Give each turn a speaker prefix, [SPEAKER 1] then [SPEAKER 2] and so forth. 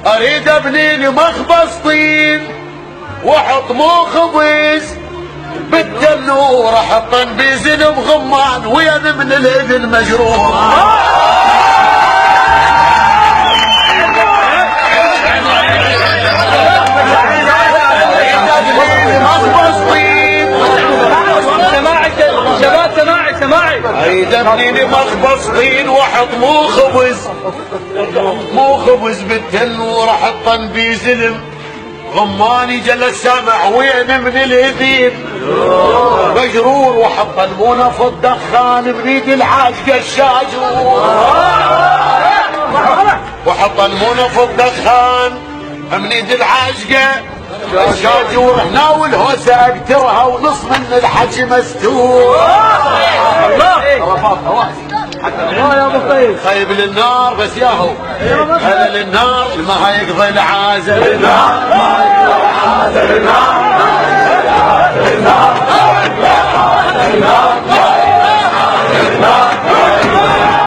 [SPEAKER 1] اريد ابني لي مخبص طين واحط مو خبز بالتنور، احط بيزن بغمان وين من الاذن مجروح.
[SPEAKER 2] سماعي
[SPEAKER 1] اريد ابني لي مخبص طين واحط مو خبز بالتنور، احط بيزن غماني جلس سامع وين من الاذين مجرور، وحط المونه في الدخان بريد العاشقه الشاجور، وحط المونه في الدخان من ايد العاشقه الشاجور. هنا والهوسه اقترها ونص من الحكي مستور.
[SPEAKER 2] الله يا ابو طيب
[SPEAKER 1] خيب للنار بس ياهو هلا للنار ما يقضي العازل النار، ما يقضي العازل النار.